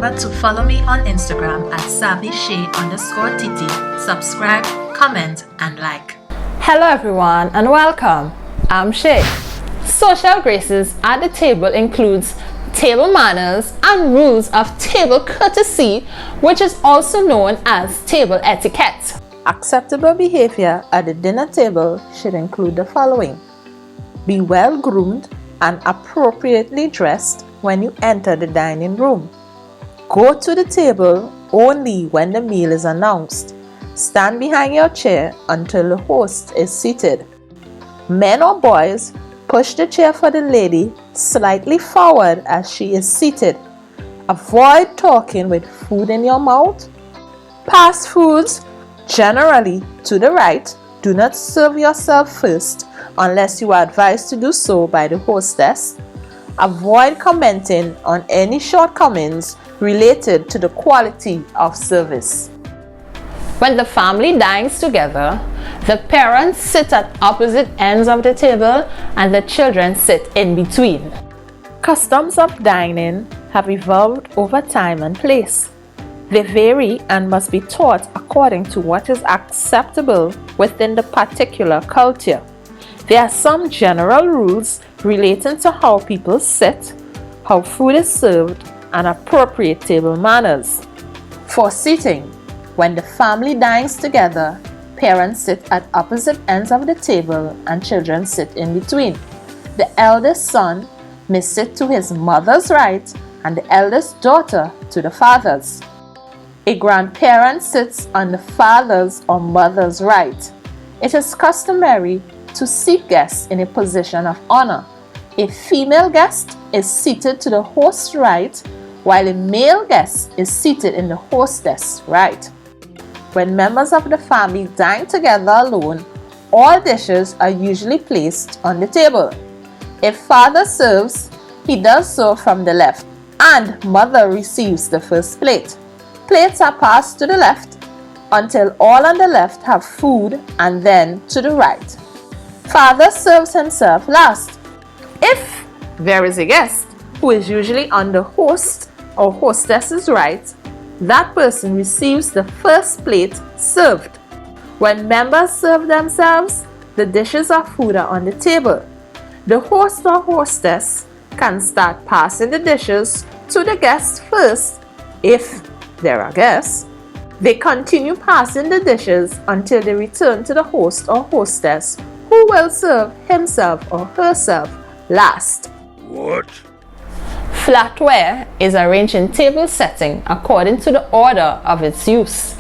remember to follow me on Instagram at savvyshay_tt. Subscribe, comment, and like. Hello everyone and welcome. I'm Shay. Social graces at the table includes table manners and rules of table courtesy, which is also known as table etiquette. Acceptable behavior at the dinner table should include the following. Be well groomed and appropriately dressed when you enter the dining room. Go to the table only when the meal is announced. Stand behind your chair until the host is seated. Men or boys, push the chair for the lady slightly forward as she is seated. Avoid talking with food in your mouth. Pass foods generally to the right. Do not serve yourself first unless you are advised to do so by the hostess. Avoid commenting on any shortcomings related to the quality of service. When the family dines together, the parents sit at opposite ends of the table and the children sit in between. Customs of dining have evolved over time and place. They vary and must be taught according to what is acceptable within the particular culture. There are some general rules relating to how people sit, how food is served, and appropriate table manners. For seating, when the family dines together, parents sit at opposite ends of the table and children sit in between. The eldest son may sit to his mother's right and the eldest daughter to the father's. A grandparent sits on the father's or mother's right. It is customary to seat guests in a position of honor. A female guest is seated to the host's right, while a male guest is seated in the hostess' right. When members of the family dine together alone, all dishes are usually placed on the table. If father serves, he does so from the left, and mother receives the first plate. Plates are passed to the left until all on the left have food, and then to the right. Father serves himself last. If there is a guest who is usually on the host or hostess's right, that person receives the first plate served. When members serve themselves, the dishes of food are on the table. The host or hostess can start passing the dishes to the guests first. If there are guests, they continue passing the dishes until they return to the host or hostess, who will serve himself or herself last. What? Flatware is arranged in table setting according to the order of its use.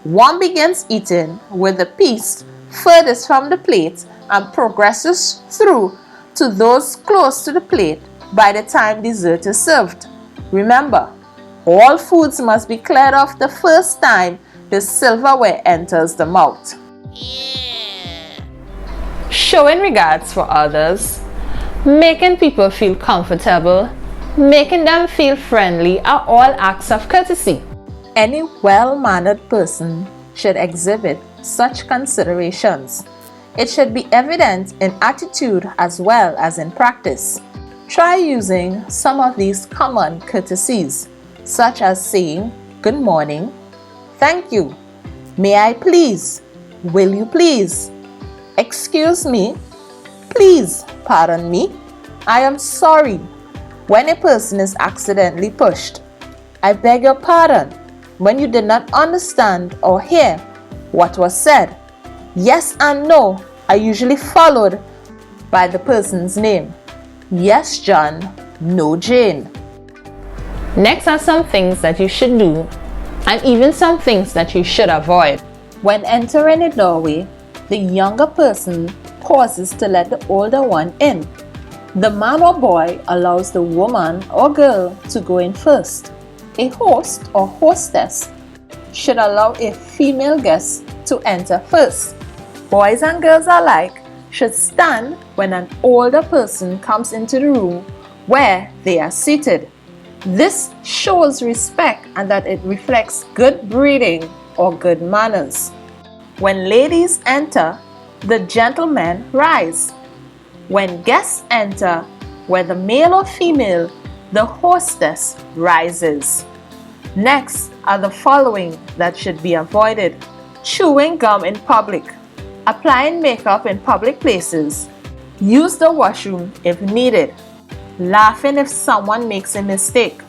One begins eating with the piece furthest from the plate and progresses through to those close to the plate by the time dessert is served. Remember, all foods must be cleared off the first time the silverware enters the mouth. Showing regards for others, making people feel comfortable, making them feel friendly are all acts of courtesy. Any well-mannered person should exhibit such considerations. It should be evident in attitude as well as in practice. Try using some of these common courtesies, such as saying good morning, thank you, may I please, will you please, excuse me, please pardon me, I am sorry. When a person is accidentally pushed, I beg your pardon when you did not understand or hear what was said. Yes and no are usually followed by the person's name. Yes, John, no, Jane. Next are some things that you should do and even some things that you should avoid. When entering a doorway, the younger person pauses to let the older one in. The man or boy allows the woman or girl to go in first. A host or hostess should allow a female guest to enter first. Boys and girls alike should stand when an older person comes into the room where they are seated. This shows respect and that it reflects good breeding or good manners. When ladies enter, the gentlemen rise. When guests enter, whether male or female, the hostess rises. Next are the following that should be avoided: chewing gum in public, applying makeup in public places, use the washroom if needed, laughing if someone makes a mistake.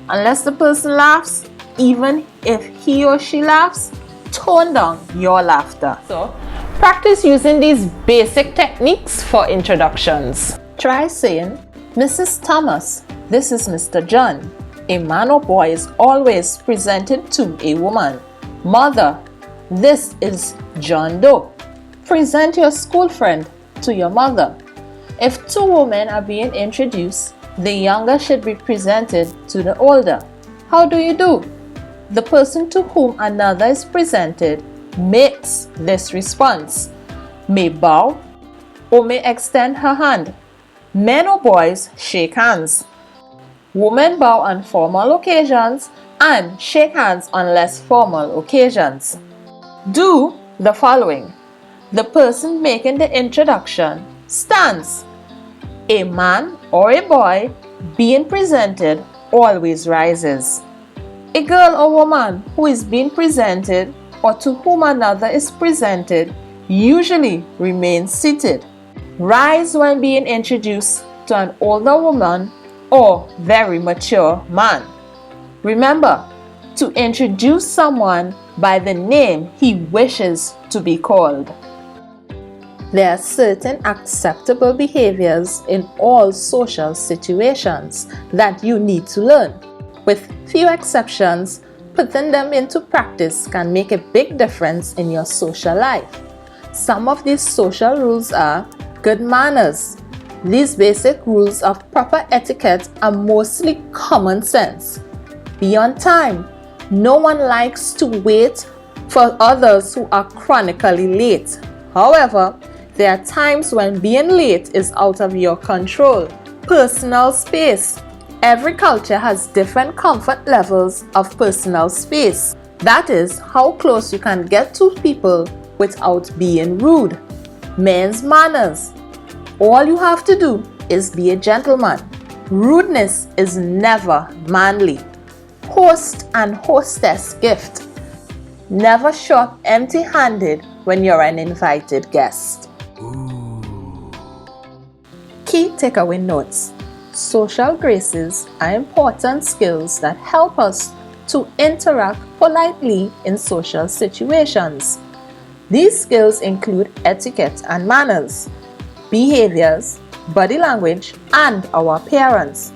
Unless the person laughs, even if he or she laughs, tone down your laughter. So, practice using these basic techniques for introductions. Try saying, "Mrs. Thomas, this is Mr. John." A man or boy is always presented to a woman. "Mother, this is John Doe." Present your school friend to your mother. If two women are being introduced, the younger should be presented to the older. How do you do? The person to whom another is presented makes this response, may bow or may extend her hand. Men or boys shake hands. Women bow on formal occasions and shake hands on less formal occasions. Do the following. The person making the introduction stands. A man or a boy being presented always rises. A girl or woman who is being presented or to whom another is presented usually remains seated. Rise when being introduced to an older woman or very mature man. Remember to introduce someone by the name he wishes to be called. There are certain acceptable behaviors in all social situations that you need to learn. With few exceptions, putting them into practice can make a big difference in your social life. Some of these social rules are good manners. These basic rules of proper etiquette are mostly common sense. Be on time. No one likes to wait for others who are chronically late. However, there are times when being late is out of your control. Personal space. Every culture has different comfort levels of personal space. That is how close you can get to people without being rude. Men's manners. All you have to do is be a gentleman. Rudeness is never manly. Host and hostess gift. Never show up empty-handed when you're an invited guest. Key takeaway notes. Social graces are important skills that help us to interact politely in social situations. These skills include etiquette and manners, behaviors, body language, and our appearance.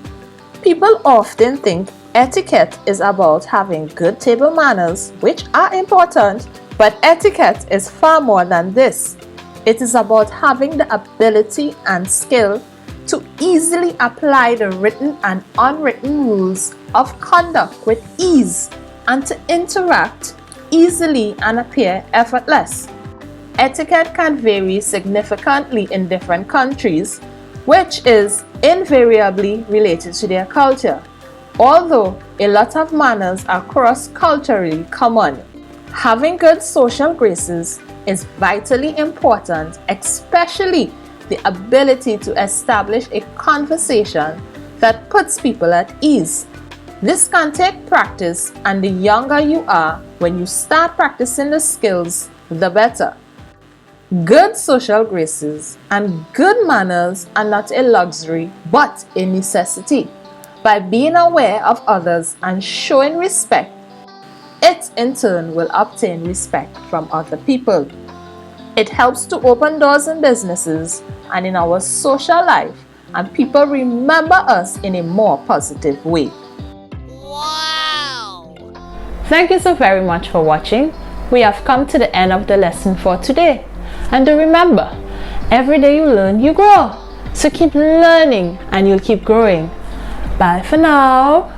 People often think etiquette is about having good table manners, which are important, but etiquette is far more than this. It is about having the ability and skill to easily apply the written and unwritten rules of conduct with ease and to interact easily and appear effortless. Etiquette can vary significantly in different countries, which is invariably related to their culture, although a lot of manners are cross-culturally common. Having good social graces is vitally important, especially the ability to establish a conversation that puts people at ease. This can take practice, and the younger you are when you start practicing the skills, the better. Good social graces and good manners are not a luxury but a necessity. By being aware of others and showing respect, it in turn will obtain respect from other people. It helps to open doors in businesses and in our social life, and people remember us in a more positive way. Wow! Thank you so very much for watching. We have come to the end of the lesson for today. And to remember, every day you learn, you grow. So keep learning and you'll keep growing. Bye for now.